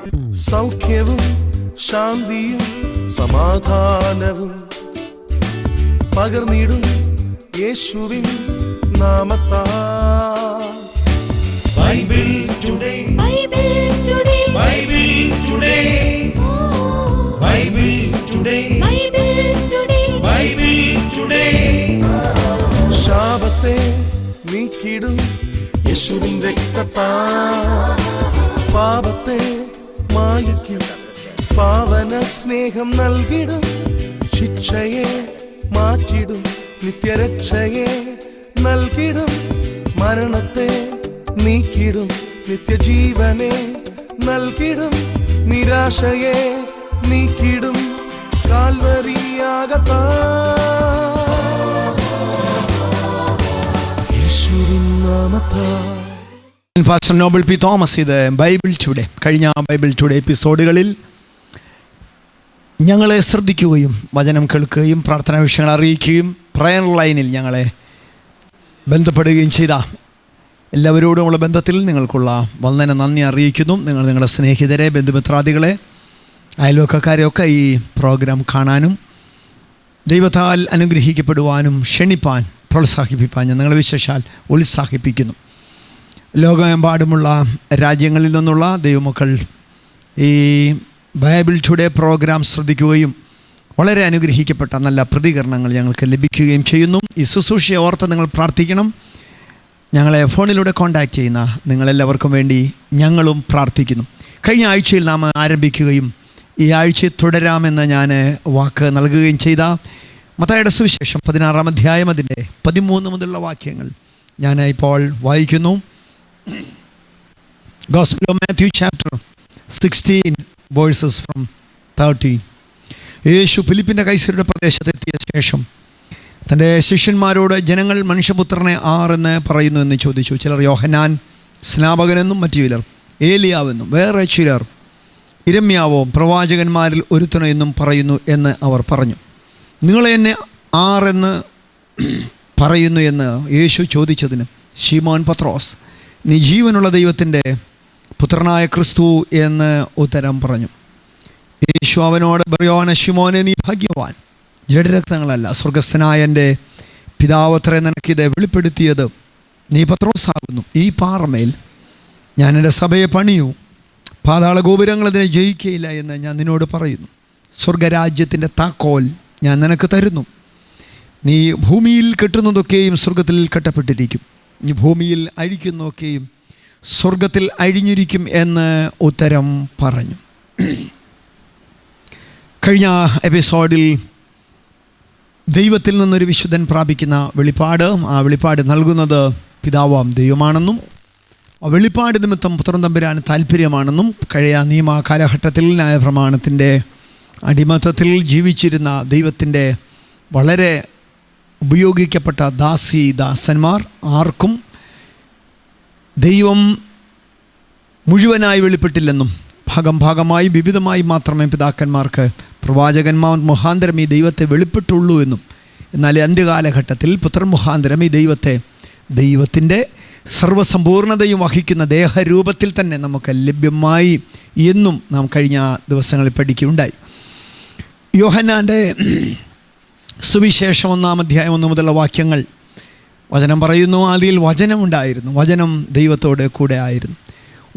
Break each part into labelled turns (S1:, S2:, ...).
S1: സൗഖ്യവും ശാന്തിയും സമാധാനവും പകർന്നിടും യേശുവിൻ നാമത്താൽ. Bible today, Bible today, Bible today, Bible today, Bible today, Bible today. ശാപത്തെ നീക്കിടും യേശുവിൻ രക്തത്താൽ. പാപത്തെ മായ്ക്കും പാവന സ്നേഹം നൽകിടും. ശിക്ഷയെ മാറ്റിടും നിത്യരക്ഷയെ നൽകിടും. മരണത്തെ നീക്കിടും നിത്യജീവനെ നൽകിടും. നിരാശയെ നീക്കിടും കാൽവരിയാകത്താ. യേശുവിൻ നാമത്താൽ.
S2: Pastor Noble P Thomas. ഇത് ബൈബിൾ ടുഡേ. കഴിഞ്ഞ ബൈബിൾ ടുഡേ എപ്പിസോഡുകളിൽ ഞങ്ങളെ ശ്രദ്ധിക്കുകയും വചനം കേൾക്കുകയും പ്രാർത്ഥനാ വിഷയങ്ങൾ അറിയിക്കുകയും പ്രയർ ലൈനിൽ ഞങ്ങളെ ബന്ധപ്പെടുകയും ചെയ്ത എല്ലാവരോടുമുള്ള ബന്ധത്തിൽ നിങ്ങൾക്കുള്ള വളരെ നന്ദി അറിയിക്കുന്നു. നിങ്ങളുടെ സ്നേഹിതരെ, ബന്ധുമിത്രാദികളെ, അയൽവക്കക്കാരെയൊക്കെ ഈ പ്രോഗ്രാം കാണാനും ദൈവത്താൽ അനുഗ്രഹിക്കപ്പെടുവാനും ക്ഷണിപ്പാൻ, പ്രോത്സാഹിപ്പിപ്പാൻ ഞാൻ നിങ്ങളെ വിശേഷാൽ ഉത്സാഹിപ്പിക്കുന്നു. ലോകമെമ്പാടുമുള്ള രാജ്യങ്ങളിൽ നിന്നുള്ള ദൈവമക്കൾ ഈ ബൈബിൾ ടുഡേ പ്രോഗ്രാം ശ്രദ്ധിക്കുകയും വളരെ അനുഗ്രഹിക്കപ്പെട്ട നല്ല പ്രതികരണങ്ങൾ ഞങ്ങൾക്ക് ലഭിക്കുകയും ചെയ്യുന്നു. ഈ ശുശ്രൂഷയെ ഓർത്ത് നിങ്ങൾ പ്രാർത്ഥിക്കണം. ഞങ്ങളെ ഫോണിലൂടെ കോൺടാക്റ്റ് ചെയ്യുന്ന നിങ്ങളെല്ലാവർക്കും വേണ്ടി ഞങ്ങളും പ്രാർത്ഥിക്കുന്നു. കഴിഞ്ഞ ആഴ്ചയിൽ നാം ആരംഭിക്കുകയും ഈ ആഴ്ച തുടരാമെന്ന് ഞാൻ വാക്ക് നൽകുകയും ചെയ്ത മത്തായിയുടെ സുവിശേഷം 16-ാം അധ്യായം അതിൻ്റെ 13 മുതലുള്ള വാക്യങ്ങൾ ഞാൻ ഇപ്പോൾ വായിക്കുന്നു. Gospel of Matthew chapter 16 verses from 13. യേശു ഫിലിപ്പിൻ്റെ കൈസരുടെ പ്രദേശത്തെത്തിയ ശേഷം തൻ്റെ ശിഷ്യന്മാരോട് ജനങ്ങൾ മനുഷ്യപുത്രനെ ആരെന്ന് പറയുന്നു എന്ന് ചോദിച്ചു. ചിലർ യോഹന്നാൻ സ്നാപകനെന്നും മറ്റു ചിലർ ഏലിയാവെന്നും വേറെ ചിലർ ഇരമ്യാവോ പ്രവാചകന്മാരിൽ ഒരുത്തനോ എന്നും പറയുന്നു എന്ന് അവർ പറഞ്ഞു. നിങ്ങളെ എന്നെ ആരെന്ന് പറയുന്നു എന്ന് യേശു ചോദിച്ചതിന് ശീമോൻ പത്രോസ്, നീ ജീവനുള്ള ദൈവത്തിൻ്റെ പുത്രനായ ക്രിസ്തു എന്ന് ഉത്തരം പറഞ്ഞു. യേശു അവനോട്, ബർയോന ശിമോനെ, നീ ഭാഗ്യവാൻ, ജഡരക്തങ്ങളല്ല സ്വർഗസ്ഥനായ എൻ്റെ പിതാവത്രേ നിനക്കിത് വെളിപ്പെടുത്തിയത്. നീ പത്രോസാകുന്നു. ഈ പാറമേൽ ഞാൻ എൻ്റെ സഭയെ പണിയൂ, പാതാള ഗോപുരങ്ങൾ അതിനെ ജയിക്കുകയില്ല എന്ന് ഞാൻ നിന്നോട് പറയുന്നു. സ്വർഗരാജ്യത്തിൻ്റെ താക്കോൽ ഞാൻ നിനക്ക് തരുന്നു. നീ ഭൂമിയിൽ കെട്ടുന്നതൊക്കെയും സ്വർഗത്തിൽ കെട്ടപ്പെട്ടിരിക്കും, നീ ഭൂമിയിൽ അഴിക്കുന്നതൊക്കെയും സ്വർഗത്തിൽ അഴിഞ്ഞിരിക്കും എന്ന് ഉത്തരം പറഞ്ഞു. കഴിഞ്ഞ എപ്പിസോഡിൽ ദൈവത്തിൽ നിന്നൊരു വിശുദ്ധൻ പ്രാപിക്കുന്ന വെളിപ്പാട്, ആ വെളിപ്പാട് നൽകുന്നത് പിതാവാം ദൈവമാണെന്നും ആ വെളിപ്പാട് നിമിത്തം പുത്രൻ തമ്പുരാൻ താല്പര്യമാണെന്നും കഴിഞ്ഞ നിയമ കാലഘട്ടത്തിൽ ന്യായപ്രമാണത്തിൻ്റെ അടിമത്തത്തിൽ ജീവിച്ചിരുന്ന ദൈവത്തിൻ്റെ വളരെ ഉപയോഗിക്കപ്പെട്ട ദാസന്മാർ ആർക്കും ദൈവം മുഴുവനായി വെളിപ്പെട്ടില്ലെന്നും ഭാഗമായി വിവിധമായി മാത്രമേ പിതാക്കന്മാർക്ക് പ്രവാചകന്മാർ മുഖാന്തരം ഈ ദൈവത്തെ വെളിപ്പെട്ടുള്ളൂ എന്നും, എന്നാൽ അന്ത്യകാലഘട്ടത്തിൽ പുത്രൻ മുഖാന്തരം ഈ ദൈവത്തിൻ്റെ സർവ്വസമ്പൂർണതയും വഹിക്കുന്ന ദേഹരൂപത്തിൽ തന്നെ നമുക്ക് ലഭ്യമായി എന്നും നാം കഴിഞ്ഞ ദിവസങ്ങളിൽ പഠിക്കുകയുണ്ടായി. യോഹന്നാൻ്റെ സുവിശേഷം 1-ാം അധ്യായം 1 മുതലുള്ള വാക്യങ്ങൾ വചനം പറയുന്നു, ആദിയിൽ വചനം ഉണ്ടായിരുന്നു, വചനം ദൈവത്തോട് കൂടെ ആയിരുന്നു,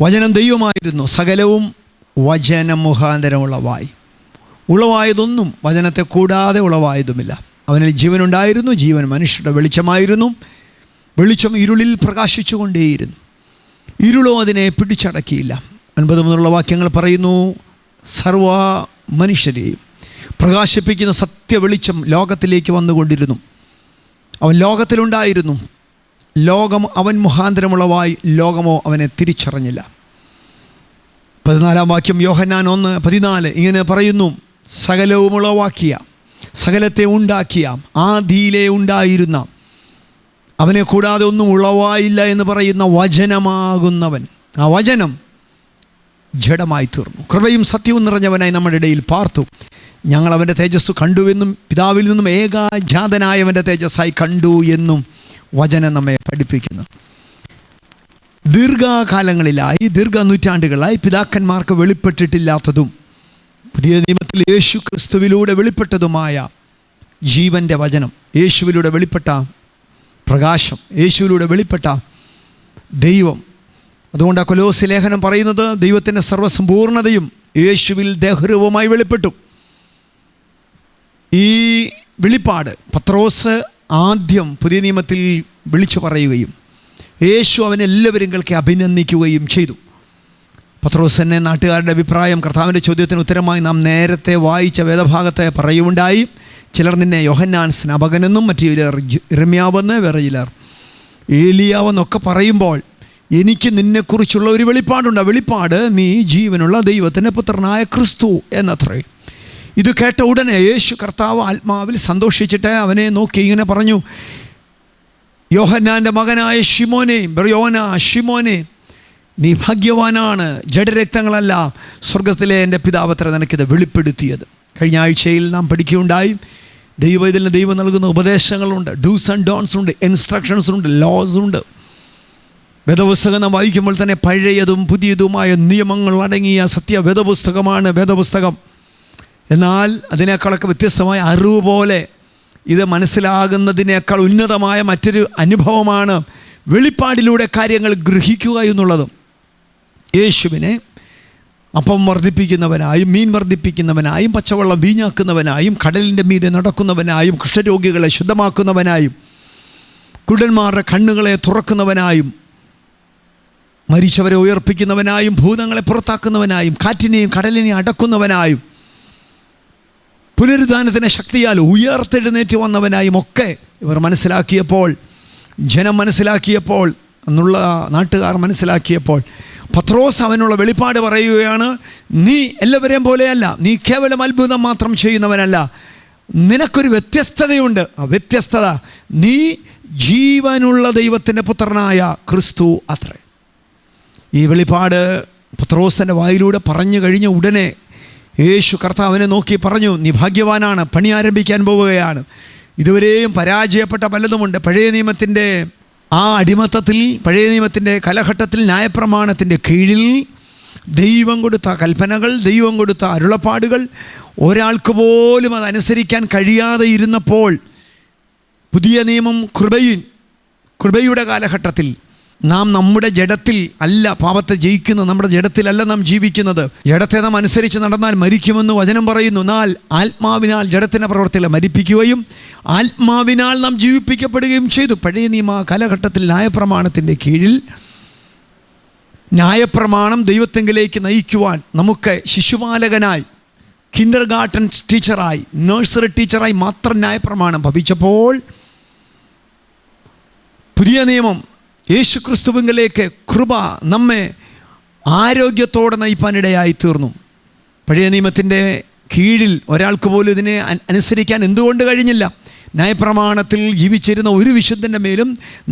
S2: വചനം ദൈവമായിരുന്നു, സകലവും വചനം മുഖാന്തരം ഉളവായതൊന്നും വചനത്തെ കൂടാതെ ഉളവായതുമില്ല. അവനിൽ ജീവനുണ്ടായിരുന്നു, ജീവൻ മനുഷ്യരുടെ വെളിച്ചമായിരുന്നു, വെളിച്ചം ഇരുളിൽ പ്രകാശിച്ചു കൊണ്ടേയിരുന്നു, ഇരുളോ അതിനെ പിടിച്ചടക്കിയില്ല. 9 മുതലുള്ള വാക്യങ്ങൾ പറയുന്നു, സർവ മനുഷ്യരെയും പ്രകാശിപ്പിക്കുന്ന സത്യവെളിച്ചം ലോകത്തിലേക്ക് വന്നുകൊണ്ടിരുന്നു. അവൻ ലോകത്തിലുണ്ടായിരുന്നു, ലോകം അവൻ മുഖാന്തരമുള്ളവായി, ലോകമോ അവനെ തിരിച്ചറിഞ്ഞില്ല. 14-ാം വാക്യം യോഹന്നാൻ 1:14 ഇങ്ങനെ പറയുന്നു, സകലവും ഉളവാക്കിയ, സകലത്തെ ഉണ്ടാക്കിയ, ആദിയിലെ ഉണ്ടായിരുന്ന, അവനെ കൂടാതെ ഒന്നും ഉളവായില്ല എന്ന് പറയുന്ന വചനമാകുന്നവൻ, ആ വചനം ജഡമായി തീർന്നു, കൃപയും സത്യവും നിറഞ്ഞവനായി നമ്മുടെ ഇടയിൽ പാർത്തു. ഞങ്ങൾ അവൻ്റെ തേജസ് കണ്ടുവെന്നും പിതാവിൽ നിന്നും ഏകജാതനായവൻ്റെ തേജസ്സായി കണ്ടു എന്നും വചനം നമ്മെ പഠിപ്പിക്കുന്നു. ദീർഘകാലങ്ങളിലായി, നൂറ്റാണ്ടുകളായി പിതാക്കന്മാർക്ക് വെളിപ്പെട്ടിട്ടില്ലാത്തതും പുതിയ നിയമത്തിൽ യേശു ക്രിസ്തുവിലൂടെ വെളിപ്പെട്ടതുമായ ജീവൻ്റെ വചനം, യേശുവിലൂടെ വെളിപ്പെട്ട പ്രകാശം, യേശുവിലൂടെ വെളിപ്പെട്ട ദൈവം. അതുകൊണ്ട് കൊലോസ്യ ലേഖനം പറയുന്നത് ദൈവത്തിൻ്റെ സർവ്വസമ്പൂർണതയും യേശുവിൽ ദേഹരൂപമായി വെളിപ്പെട്ടു. ഈ വെളിപ്പാട് പത്രോസ് ആദ്യം പുതിയ നിയമത്തിൽ വിളിച്ചു പറയുകയും യേശു അവനെ എല്ലാവരെയും അഭിനന്ദിക്കുകയും ചെയ്തു. പത്രോസ് തന്നെ നാട്ടുകാരുടെ അഭിപ്രായം കർത്താവിൻ്റെ ചോദ്യത്തിന് ഉത്തരമായി നാം നേരത്തെ വായിച്ച വേദഭാഗത്തെ പറയുകയുണ്ടായി. ചിലർ നിന്നെ യോഹന്നാൻ സ്നാപകനെന്നും മറ്റു ചിലർ ഇർമ്യാവെന്ന്, വേറെ ചിലർ ഏലിയാവെന്നൊക്കെ പറയുമ്പോൾ എനിക്ക് നിന്നെക്കുറിച്ചുള്ള ഒരു വെളിപ്പാടുണ്ട്. വെളിപ്പാട് നീ ജീവനുള്ള ദൈവത്തിൻ്റെ പുത്രനായ ക്രിസ്തു എന്നത്രേ. ഇത് കേട്ട ഉടനെ യേശു കർത്താവ് ആത്മാവിൽ സന്തോഷിച്ചിട്ട് അവനെ നോക്കി ഇങ്ങനെ പറഞ്ഞു, യോഹന്നാൻ്റെ മകനായ ശിമോനെ, ശിമോനെ, നീ ഭാഗ്യവാനാണ്. ജഡരക്തങ്ങളല്ല, സ്വർഗത്തിലെ എൻ്റെ പിതാവത്ര നിനക്കിത് വെളിപ്പെടുത്തിയത്. കഴിഞ്ഞ ആഴ്ചയിൽ നാം പഠിക്കുകയുണ്ടായി. ദൈവത്തിന് ദൈവം നൽകുന്ന ഉപദേശങ്ങളുണ്ട്, ഡൂസ് ആൻഡ് ഡോൺസ് ഉണ്ട്, ഇൻസ്ട്രക്ഷൻസ് ഉണ്ട്, ലോസ് ഉണ്ട്. വേദപുസ്തകം നാം വായിക്കുമ്പോൾ തന്നെ പഴയതും പുതിയതുമായ നിയമങ്ങൾ അടങ്ങിയ സത്യവേദപുസ്തകമാണ് വേദപുസ്തകം. എന്നാൽ അതിനേക്കാളൊക്കെ വ്യത്യസ്തമായ അറിവ് പോലെ ഇത് മനസ്സിലാകുന്നതിനേക്കാൾ ഉന്നതമായ മറ്റൊരു അനുഭവമാണ് വെളിപ്പാടിലൂടെ കാര്യങ്ങൾ ഗ്രഹിക്കുക എന്നുള്ളത്. യേശുവിനെ അപ്പം വർദ്ധിപ്പിക്കുന്നവനായും, മീൻ വർദ്ധിപ്പിക്കുന്നവനായും, പച്ചവെള്ളം വീഞ്ഞാക്കുന്നവനായും, കടലിൻ്റെ മീതെ നടക്കുന്നവനായും, കുഷ്ഠരോഗികളെ ശുദ്ധമാക്കുന്നവനായും, കുരുടന്മാരുടെ കണ്ണുകളെ തുറക്കുന്നവനായും, മരിച്ചവരെ ഉയർപ്പിക്കുന്നവനായും, ഭൂതങ്ങളെ പുറത്താക്കുന്നവനായും, കാറ്റിനെയും കടലിനെയും അടക്കുന്നവനായും, പുനരുദ്ധാനത്തിൻ്റെ ശക്തിയാൽ ഉയർത്തെഴുന്നേറ്റ് വന്നവനായും ഒക്കെ ഇവർ മനസ്സിലാക്കിയപ്പോൾ, ജനം മനസ്സിലാക്കിയപ്പോൾ, എന്നുള്ള നാട്ടുകാർ മനസ്സിലാക്കിയപ്പോൾ പത്രോസ് അവനുള്ള വെളിപ്പാട് പറയുകയാണ്, നീ എല്ലാവരെയും പോലെയല്ല, നീ കേവലം അത്ഭുതം മാത്രം ചെയ്യുന്നവനല്ല, നിനക്കൊരു വ്യത്യസ്തതയുണ്ട്. ആ വ്യത്യസ്തത നീ ജീവനുള്ള ദൈവത്തിൻ്റെ പുത്രനായ ക്രിസ്തു അത്രേ. ഈ വെളിപ്പാട് പത്രോസിൻ്റെ വായിലൂടെ പറഞ്ഞു കഴിഞ്ഞ ഉടനെ യേശു കർത്താവിനെ നോക്കി പറഞ്ഞു, നീ ഭാഗ്യവാനാണ്, പണി ആരംഭിക്കാൻ പോവുകയാണ്. ഇതുവരെയും പരാജയപ്പെട്ട പലതുമുണ്ട്. പഴയ നിയമത്തിൻ്റെ ആ അടിമത്തത്തിൽ, പഴയ നിയമത്തിൻ്റെ കാലഘട്ടത്തിൽ ന്യായപ്രമാണത്തിൻ്റെ കീഴിൽ ദൈവം കൊടുത്ത കൽപ്പനകൾ, ദൈവം കൊടുത്ത അരുളപ്പാടുകൾ ഒരാൾക്ക് പോലും അതനുസരിക്കാൻ കഴിയാതെ ഇരുന്നപ്പോൾ പുതിയ നിയമം കൃപയുടെ കാലഘട്ടത്തിൽ നാം നമ്മുടെ ജഡത്തിൽ അല്ല പാപത്തെ ജയിക്കുന്നത്, നമ്മുടെ ജഡത്തിലല്ല നാം ജീവിക്കുന്നത്. ജഡത്തെ നാം അനുസരിച്ച് നടന്നാൽ മരിക്കുമെന്ന് വചനം പറയുന്നു. എന്നാൽ ആത്മാവിനാൽ ജഡത്തിൻ്റെ പ്രവർത്തികളെ മരിപ്പിക്കുകയും ആത്മാവിനാൽ നാം ജീവിപ്പിക്കപ്പെടുകയും ചെയ്തു. പഴയ നിയമ കാലഘട്ടത്തിൽ ന്യായപ്രമാണത്തിൻ്റെ കീഴിൽ ന്യായപ്രമാണം ദൈവത്തെങ്കിലേക്ക് നയിക്കുവാൻ നമുക്ക് ശിശുപാലകനായി, കിൻഡർ ഗാർട്ടൻ ടീച്ചറായി, നഴ്സറി ടീച്ചറായി മാത്രം ന്യായപ്രമാണം ഭവിച്ചപ്പോൾ പുതിയ നിയമം യേശുക്രിസ്തുവിലേക്ക് കൃപ നമ്മെ ആരോഗ്യത്തോടെ നയിപ്പാനിടയായി തീർന്നു. പഴയ നിയമത്തിൻ്റെ കീഴിൽ ഒരാൾക്ക് പോലും ഇതിനെ അനുസരിക്കാൻ എന്തുകൊണ്ട് കഴിഞ്ഞില്ല? ന്യായപ്രമാണത്തിൽ ജീവിച്ചിരുന്ന ഒരു വിശുദ്ധൻ്റെ മേലും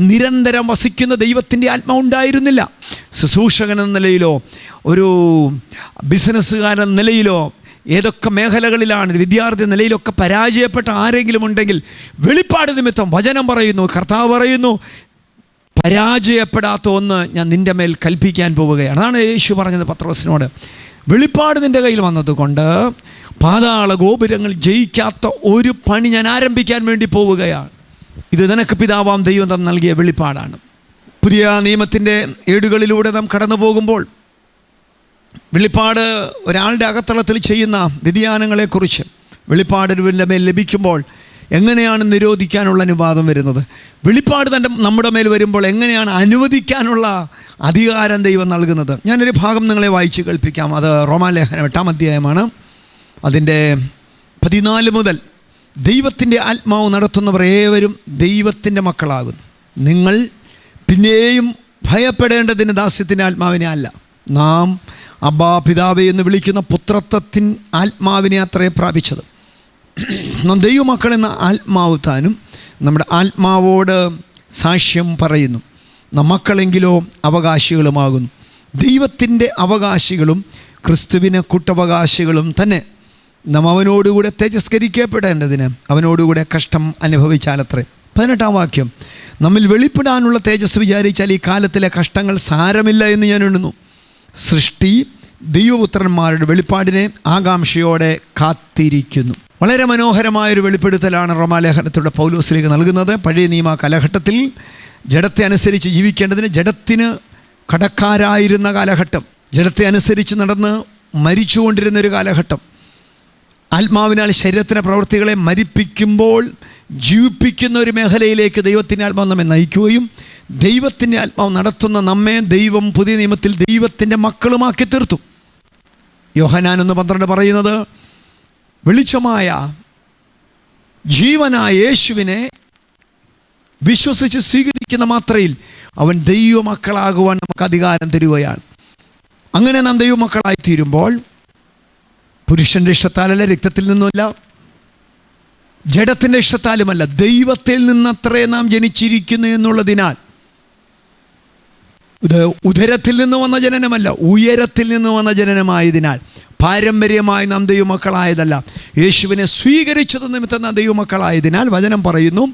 S2: നിരന്തരം വസിക്കുന്ന ദൈവത്തിൻ്റെ ആത്മാവുണ്ടായിരുന്നില്ല. ശുശ്രൂഷകൻ എന്ന നിലയിലോ, ഒരു ബിസിനസ്സുകാരൻ നിലയിലോ, ഏതൊക്കെ മേഖലകളിലാണ്, വിദ്യാർത്ഥി നിലയിലൊക്കെ പരാജയപ്പെട്ട ആരെങ്കിലും ഉണ്ടെങ്കിൽ വെളിപ്പാട് നിമിത്തം വചനം പറയുന്നു, കർത്താവ് പറയുന്നു, പരാജയപ്പെടാത്ത ഒന്ന് ഞാൻ നിൻ്റെ മേൽ കൽപ്പിക്കാൻ പോവുകയാണ്. അതാണ് യേശു പറഞ്ഞത് പത്രോസിനോട്. വെളിപ്പാട് നിൻ്റെ കയ്യിൽ വന്നതുകൊണ്ട് പാതാള ഗോപുരങ്ങൾ ജയിക്കാത്ത ഒരു പണി ഞാൻ ആരംഭിക്കാൻ വേണ്ടി പോവുകയാണ്. ഇത് നിനക്ക് പിതാവാം ദൈവം നൽകിയ വെളിപ്പാടാണ്. പുതിയ നിയമത്തിൻ്റെ ഏടുകളിലൂടെ നാം കടന്നു പോകുമ്പോൾ വെളിപ്പാട് ഒരാളുടെ അകത്തളത്തിൽ ചെയ്യുന്ന വ്യതിയാനങ്ങളെക്കുറിച്ച് വെളിപ്പാടിൻ്റെ മേൽ ലഭിക്കുമ്പോൾ എങ്ങനെയാണ് നിരോധിക്കാനുള്ള അനുവാദം വരുന്നത്? വെളിപ്പാട് നമ്മുടെ മേൽ വരുമ്പോൾ എങ്ങനെയാണ് അനുവദിക്കാനുള്ള അധികാരം ദൈവം നൽകുന്നത്? ഞാനൊരു ഭാഗം നിങ്ങളെ വായിച്ച് കേൾപ്പിക്കാം. അത് റോമാലേഖനം 8-ാം അധ്യായമാണ്. അതിൻ്റെ 14 മുതൽ ദൈവത്തിൻ്റെ ആത്മാവ് നടത്തുന്നവർ ഏവരും ദൈവത്തിൻ്റെ മക്കളാകുന്നു. നിങ്ങൾ പിന്നെയും ഭയപ്പെടേണ്ടതിന് ദാസ്യത്തിൻ്റെ ആത്മാവിനെ അല്ല, നാം അബ്ബാ പിതാവേ എന്ന് വിളിക്കുന്ന പുത്രത്വത്തിൻ ആത്മാവിനെ അത്രേ പ്രാപിച്ചത്. നാം ദൈവമക്കളെന്ന ആത്മാവ് താനും നമ്മുടെ ആത്മാവോട് സാക്ഷ്യം പറയുന്നു. നാം മക്കളെങ്കിലോ അവകാശികളുമാകുന്നു, ദൈവത്തിൻ്റെ അവകാശികളും ക്രിസ്തുവിന് കൂട്ടവകാശികളും തന്നെ. നാം അവനോടുകൂടെ തേജസ്കരിക്കപ്പെടേണ്ടതിന് അവനോടുകൂടെ കഷ്ടം അനുഭവിച്ചാലത്രേ. 18-ാം വാക്യം, നമ്മിൽ വെളിപ്പെടാനുള്ള തേജസ് വിചാരിച്ചാൽ ഈ കാലത്തിലെ കഷ്ടങ്ങൾ സാരമില്ല എന്ന് ഞാൻ എണ്ണുന്നു. സൃഷ്ടി ദൈവപുത്രന്മാരുടെ വെളിപ്പാടിനെ ആകാംക്ഷയോടെ കാത്തിരിക്കുന്നു. വളരെ മനോഹരമായൊരു വെളിപ്പെടുത്തലാണ് റോമാലേഖനത്തിലൂടെ പൗലോസിലേക്ക് നൽകുന്നത്. പഴയ നിയമ കാലഘട്ടത്തിൽ ജഡത്തെ അനുസരിച്ച് ജീവിക്കേണ്ടതിന് ജഡത്തിന് കടക്കാരായിരുന്ന കാലഘട്ടം, ജഡത്തെ അനുസരിച്ച് നടന്ന് മരിച്ചുകൊണ്ടിരുന്നൊരു കാലഘട്ടം, ആത്മാവിനാൽ ശരീരത്തിൻ്റെ പ്രവൃത്തികളെ മരിപ്പിക്കുമ്പോൾ ജീവിപ്പിക്കുന്ന ഒരു മേഖലയിലേക്ക് ദൈവത്തിൻ്റെ ആത്മാവ് നമ്മെ നയിക്കുകയും ദൈവത്തിൻ്റെ ആത്മാവ് നടത്തുന്ന നമ്മെ ദൈവം പുതിയ നിയമത്തിൽ ദൈവത്തിൻ്റെ മക്കളുമാക്കി തീർത്തു. യോഹന്നാൻ 1:12 പറയുന്നത്, വെളിച്ചമായ ജീവനായ യേശുവിനെ വിശ്വസിച്ച് സ്വീകരിക്കുന്ന മാത്രയിൽ അവൻ ദൈവമക്കളാകുവാൻ നമുക്ക് അധികാരം തരികയാണ്. അങ്ങനെ നാം ദൈവമക്കളായി തീരുമ്പോൾ പുരുഷൻ്റെ ഇഷ്ടത്താലല്ല, രക്തത്തിൽ നിന്നുമല്ല, ജഡത്തിൻ്റെ ഇഷ്ടത്താലുമല്ല, ദൈവത്തിൽ നിന്നത്രേ നാം ജനിച്ചിരിക്കുന്നു എന്നുള്ളതിനാൽ, ഇത് ഉദരത്തിൽ നിന്ന് വന്ന ജനനമല്ല, ഉയരത്തിൽ നിന്ന് വന്ന ജനനമായതിനാൽ, പാരമ്പര്യമായി നാം ദൈവമക്കളായതല്ല, യേശുവിനെ സ്വീകരിച്ചത് നിമിത്തം നാം ദൈവമക്കളായതിനാൽ വചനം പറയുന്നു,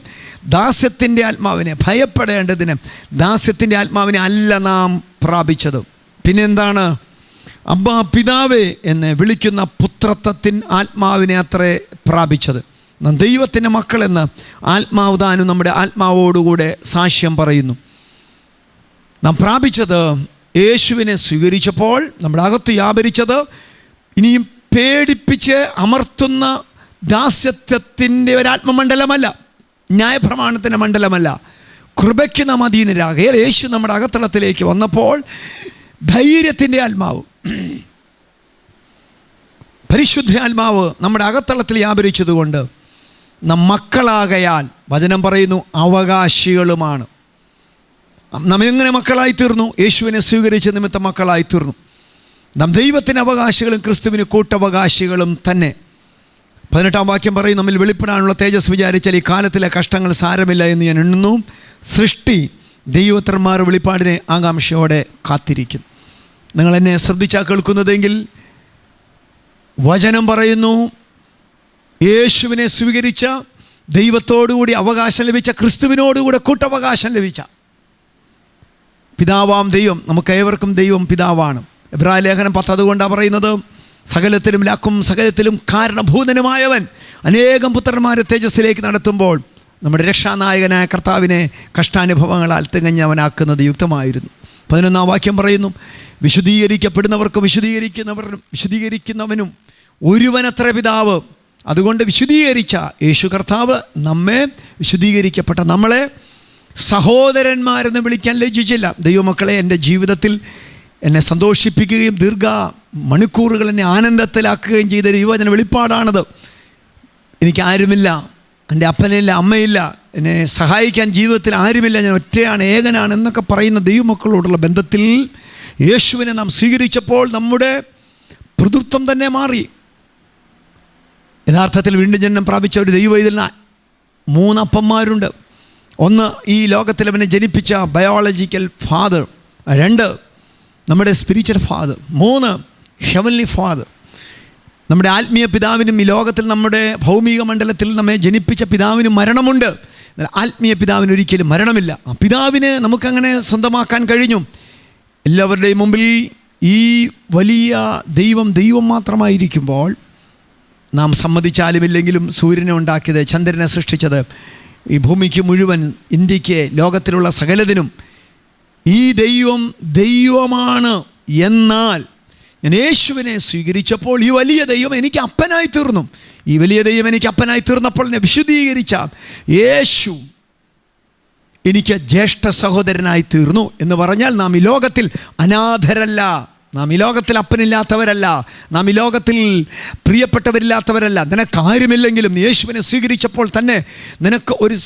S2: ദാസ്യത്തിൻ്റെ ആത്മാവിനെ, ഭയപ്പെടേണ്ടതിന് ദാസ്യത്തിൻ്റെ ആത്മാവിനെ അല്ല നാം പ്രാപിച്ചത്. പിന്നെന്താണ്? അബ്ബാ പിതാവേ എന്ന് വിളിക്കുന്ന പുത്രത്വത്തിൻ ആത്മാവിനെ അത്രേ പ്രാപിച്ചത്. നാം ദൈവത്തിൻ്റെ മക്കളെന്ന് ആത്മാവ് താനും നമ്മുടെ ആത്മാവോടുകൂടെ സാക്ഷ്യം പറയുന്നു. നാം പ്രാപിച്ചത് യേശുവിനെ സ്വീകരിച്ചപ്പോൾ നമ്മുടെ അകത്ത് വ്യാപരിച്ചത് ഇനിയും പേടിപ്പിച്ച് അമർത്തുന്ന ദാസ്യത്വത്തിൻ്റെ ഒരാത്മമണ്ഡലമല്ല, ന്യായപ്രമാണത്തിൻ്റെ മണ്ഡലമല്ല, കൃപയ്ക്ക് നാം അധീനരാകയാൽ യേശു നമ്മുടെ അകത്തളത്തിലേക്ക് വന്നപ്പോൾ ധൈര്യത്തിൻ്റെ ആത്മാവ്, പരിശുദ്ധ ആത്മാവ് നമ്മുടെ അകത്തളത്തിൽ വ്യാപരിച്ചതുകൊണ്ട് നാം മക്കളാകയാൽ വചനം പറയുന്നു അവകാശികളുമാണ്. നാം എങ്ങനെ മക്കളായി തീർന്നു? യേശുവിനെ സ്വീകരിച്ച നിമിത്തം മക്കളായി തീർന്നു. നാം ദൈവത്തിന് അവകാശികളും ക്രിസ്തുവിന് കൂട്ടവകാശികളും തന്നെ. 18-ാം വാക്യം പറയും, നമ്മിൽ വെളിപ്പെടാനുള്ള തേജസ് വിചാരിച്ചാൽ ഈ കാലത്തിലെ കഷ്ടങ്ങൾ സാരമില്ല എന്ന് ഞാൻ എണ്ണുന്നു. സൃഷ്ടി ദൈവപുത്രന്മാർ വെളിപ്പാടിനെ ആകാംക്ഷയോടെ കാത്തിരിക്കുന്നു. നിങ്ങൾ എന്നെ ശ്രദ്ധിച്ചാൽ കേൾക്കുന്നതെങ്കിൽ വചനം പറയുന്നു, യേശുവിനെ സ്വീകരിച്ച, ദൈവത്തോടുകൂടി അവകാശം ലഭിച്ച, ക്രിസ്തുവിനോടുകൂടെ കൂട്ടവകാശം ലഭിച്ച പിതാവാം ദൈവം, നമുക്ക് ഏവർക്കും ദൈവം പിതാവാണ്. എബ്രായ ലേഖനം 10 അതുകൊണ്ടാണ് പറയുന്നത്, സകലത്തിലും ലാക്കും സകലത്തിലും കാരണഭൂതനുമായവൻ അനേകം പുത്രന്മാരെ തേജസ്സിലേക്ക് നടത്തുമ്പോൾ നമ്മുടെ രക്ഷാനായകനായ കർത്താവിനെ കഷ്ടാനുഭവങ്ങളാൽ തികഞ്ഞവനാക്കുന്നത് യുക്തമായിരുന്നു. 11-ാം വാക്യം പറയുന്നു, വിശുദ്ധീകരിക്കപ്പെടുന്നവർക്കും വിശുദ്ധീകരിക്കുന്നവനും ഒരുവനത്ര പിതാവ്. അതുകൊണ്ട് വിശുദ്ധീകരിച്ച യേശു കർത്താവ് നമ്മെ, വിശുദ്ധീകരിക്കപ്പെട്ട നമ്മളെ സഹോദരന്മാരെന്ന് വിളിക്കാൻ ലജ്ജിച്ചില്ല. ദൈവമക്കളെ, എൻ്റെ ജീവിതത്തിൽ എന്നെ സന്തോഷിപ്പിക്കുകയും ദീർഘ മണിക്കൂറുകൾ എന്നെ ആനന്ദത്തിലാക്കുകയും ചെയ്ത ദൈവവചന വെളിപ്പാടാണത്. എനിക്ക് ആരുമില്ല, എൻ്റെ അപ്പനില്ല, അമ്മയില്ല, എന്നെ സഹായിക്കാൻ ജീവിതത്തിൽ ആരുമില്ല, ഞാൻ ഒറ്റയാണ്, ഏകനാണ് എന്നൊക്കെ പറയുന്ന ദൈവമക്കളോടുള്ള ബന്ധത്തിൽ യേശുവിനെ നാം സ്വീകരിച്ചപ്പോൾ നമ്മുടെ പിതൃത്വം തന്നെ മാറി. യഥാർത്ഥത്തിൽ വീണ്ടും ജനനം പ്രാപിച്ച ഒരു ദൈവവൈതലിന് 3 അപ്പന്മാരുണ്ട്. ഒന്ന് ഈ ലോകത്തിൽ അവനെ ജനിപ്പിച്ച ബയോളജിക്കൽ ഫാദർ, 2 നമ്മുടെ സ്പിരിച്വൽ ഫാദർ, 3 ഹെവൻലി ഫാദർ. നമ്മുടെ ആത്മീയ പിതാവിനും ഈ ലോകത്തിൽ നമ്മുടെ ഭൗമിക മണ്ഡലത്തിൽ നമ്മെ ജനിപ്പിച്ച പിതാവിനും മരണമുണ്ട്. ആത്മീയ പിതാവിന് ഒരിക്കലും മരണമില്ല. ആ പിതാവിനെ നമുക്കങ്ങനെ സ്വന്തമാക്കാൻ കഴിഞ്ഞു. എല്ലാവരുടെയും മുമ്പിൽ ഈ വലിയ ദൈവം മാത്രമായിരിക്കുമ്പോൾ നാം സമ്മതിച്ചാലുമില്ലെങ്കിലും സൂര്യനെ ഉണ്ടാക്കിയത്, ചന്ദ്രനെ സൃഷ്ടിച്ചത്, ഈ ഭൂമിക്ക് മുഴുവൻ, ഇന്ത്യക്ക്, ലോകത്തിലുള്ള സകലതിനും ഈ ദൈവമാണ്. എന്നാൽ ഞാൻ യേശുവിനെ സ്വീകരിച്ചപ്പോൾ ഈ വലിയ ദൈവം എനിക്ക് അപ്പനായി തീർന്നു. ഈ വലിയ ദൈവം എനിക്ക് അപ്പനായി തീർന്നപ്പോൾ എന്നെ വിശുദ്ധീകരിച്ച യേശു എനിക്ക് ജ്യേഷ്ഠ സഹോദരനായി തീർന്നു എന്ന് പറഞ്ഞാൽ നാം ഈ ലോകത്തിൽ അനാഥരല്ല, നാം ഈ ലോകത്തിൽ അപ്പനില്ലാത്തവരല്ല, നാം ഈ ലോകത്തിൽ പ്രിയപ്പെട്ടവരില്ലാത്തവരല്ല. നിനക്കാരുമില്ലെങ്കിലും യേശുവിനെ സ്വീകരിച്ചപ്പോൾ തന്നെ നിനക്ക് ഒരു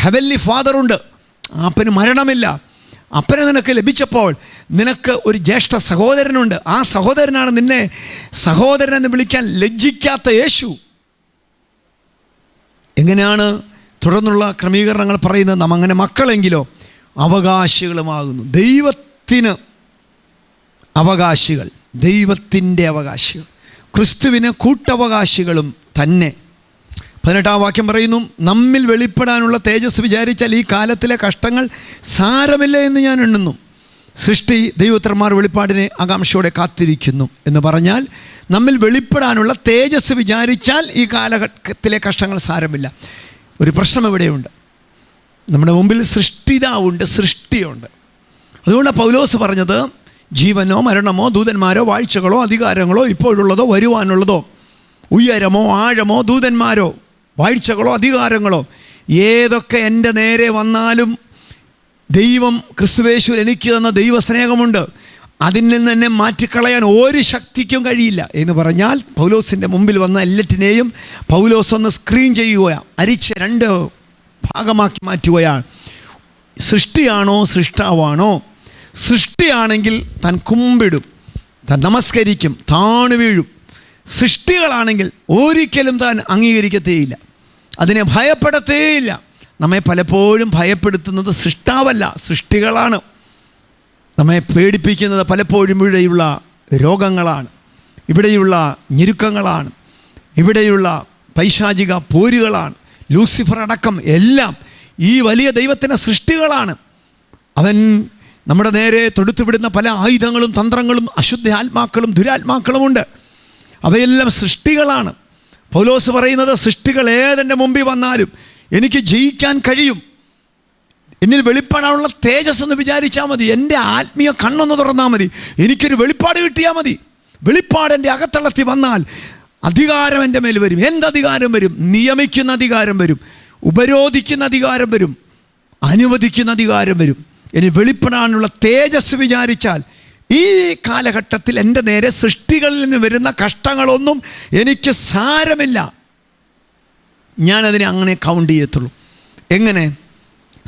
S2: ഹെവൻലി ഫാദറുണ്ട്. അപ്പന് മരണമില്ല. അപ്പനെ നിനക്ക് ലഭിച്ചപ്പോൾ നിനക്ക് ഒരു ജ്യേഷ്ഠ സഹോദരനുണ്ട്. ആ സഹോദരനാണ് നിന്നെ സഹോദരനെന്ന് വിളിക്കാൻ ലജ്ജിക്കാത്ത യേശു. എങ്ങനെയാണ് തുടർന്നുള്ള ക്രമീകരണങ്ങൾ പറയുന്നത്? നാം അങ്ങനെ മക്കളെങ്കിലോ അവകാശികളുമാകുന്നു. ദൈവത്തിന് അവകാശികൾ, ദൈവത്തിൻ്റെ അവകാശികൾ, ക്രിസ്തുവിന് കൂട്ടവകാശികളും തന്നെ. 18-ാം വാക്യം പറയുന്നു, നമ്മിൽ വെളിപ്പെടാനുള്ള തേജസ് വിചാരിച്ചാൽ ഈ കാലത്തിലെ കഷ്ടങ്ങൾ സാരമില്ല എന്ന് ഞാൻ എണ്ണുന്നു. സൃഷ്ടി ദൈവോത്തരന്മാർ വെളിപ്പാടിനെ ആകാംക്ഷയോടെ കാത്തിരിക്കുന്നു എന്ന് പറഞ്ഞാൽ, നമ്മിൽ വെളിപ്പെടാനുള്ള തേജസ് വിചാരിച്ചാൽ ഈ കാലഘട്ടത്തിലെ കഷ്ടങ്ങൾ സാരമില്ല. ഒരു പ്രശ്നം ഇവിടെയുണ്ട്. നമ്മുടെ മുമ്പിൽ സൃഷ്ടിതാവുണ്ട്, സൃഷ്ടിയുണ്ട്. അതുകൊണ്ടാണ് പൗലോസ് പറഞ്ഞത്, ജീവനോ മരണമോ ദൂതന്മാരോ വാഴ്ചകളോ അധികാരങ്ങളോ ഇപ്പോഴുള്ളതോ വരുവാനുള്ളതോ, ഉയരമോ ആഴമോ ദൂതന്മാരോ വാഴ്ചകളോ അധികാരങ്ങളോ ഏതൊക്കെ എൻ്റെ നേരെ വന്നാലും ദൈവം ക്രിസ്തുവേശുവിൽ എനിക്ക് തന്ന ദൈവസ്നേഹമുണ്ട്, അതിൽ നിന്ന് എന്നെ മാറ്റിക്കളയാൻ ഒരു ശക്തിക്കും കഴിയില്ല എന്ന് പറഞ്ഞാൽ, പൗലോസിൻ്റെ മുമ്പിൽ വന്ന എല്ലാറ്റിനെയും പൗലോസ് ഒന്ന് സ്ക്രീൻ ചെയ്യുകയാണ്, അരിച്ച് 2 ഭാഗമാക്കി മാറ്റുകയാണ്. സൃഷ്ടിയാണോ സൃഷ്ടാവാണോ? സൃഷ്ടിയാണെങ്കിൽ താൻ കുമ്പിടും, താൻ നമസ്കരിക്കും, താണു വീഴും. സൃഷ്ടികളാണെങ്കിൽ ഒരിക്കലും താൻ അംഗീകരിക്കത്തേയില്ല, അതിനെ ഭയപ്പെടത്തേയില്ല. നമ്മെ പലപ്പോഴും ഭയപ്പെടുത്തുന്നത് സൃഷ്ടാവല്ല, സൃഷ്ടികളാണ്. നമ്മെ പേടിപ്പിക്കുന്നത് പലപ്പോഴും ഇവിടെയുള്ള രോഗങ്ങളാണ്, ഇവിടെയുള്ള ഞെരുക്കങ്ങളാണ്, ഇവിടെയുള്ള പൈശാചിക പോരുകളാണ്. ലൂസിഫർ അടക്കം എല്ലാം ഈ വലിയ ദൈവത്തിൻ്റെ സൃഷ്ടികളാണ്. അവൻ നമ്മുടെ നേരെ തൊടുത്തുവിടുന്ന പല ആയുധങ്ങളും തന്ത്രങ്ങളും അശുദ്ധ ആത്മാക്കളും ദുരാത്മാക്കളുമുണ്ട്. അവയെല്ലാം സൃഷ്ടികളാണ്. പൗലോസ് പറയുന്നത്, സൃഷ്ടികൾ ഏതെൻ്റെ മുമ്പിൽ വന്നാലും എനിക്ക് ജയിക്കാൻ കഴിയും. എന്നിൽ വെളിപ്പാടാനുള്ള തേജസ് എന്ന് വിചാരിച്ചാൽ മതി, എൻ്റെ ആത്മീയ കണ്ണൊന്ന് തുറന്നാൽ മതി, എനിക്കൊരു വെളിപ്പാട് കിട്ടിയാൽ മതി. വെളിപ്പാട് എൻ്റെ അകത്തളത്തി വന്നാൽ അധികാരം എൻ്റെ മേൽ വരും. എന്തധികാരം വരും? നിയമിക്കുന്ന അധികാരം വരും, ഉപരോധിക്കുന്ന അധികാരം വരും, അനുവദിക്കുന്ന അധികാരം വരും. ഇനി വെളിപ്പെടാനുള്ള തേജസ് വിചാരിച്ചാൽ ഈ കാലഘട്ടത്തിൽ എൻ്റെ നേരെ സൃഷ്ടികളിൽ നിന്ന് വരുന്ന കഷ്ടങ്ങളൊന്നും എനിക്ക് സാരമില്ല. ഞാനതിനെ അങ്ങനെ കൗണ്ട് ചെയ്യത്തുള്ളൂ. എങ്ങനെ?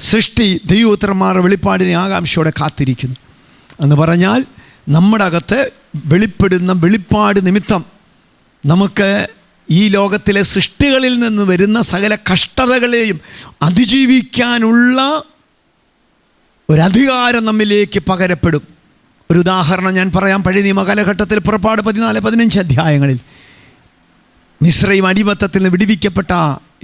S2: സൃഷ്ടി ദൈവോത്തരന്മാർ വെളിപ്പാടിനെ ആകാംക്ഷയോടെ കാത്തിരിക്കുന്നു എന്ന് പറഞ്ഞാൽ, നമ്മുടെ അകത്ത് വെളിപ്പെടുന്ന വെളിപ്പാട് നിമിത്തം നമുക്ക് ഈ ലോകത്തിലെ സൃഷ്ടികളിൽ നിന്ന് വരുന്ന സകല കഷ്ടതകളെയും അതിജീവിക്കാനുള്ള ഒരധികാരം നമ്മിലേക്ക് പകരപ്പെടും. ഒരു ഉദാഹരണം ഞാൻ പറയാം. പഴയ നിയമ കാലഘട്ടത്തിൽ പുറപ്പാട് 14-15 അധ്യായങ്ങളിൽ മിസ്രൈം അടിമത്തത്തിൽ നിന്ന് വിടുവിക്കപ്പെട്ട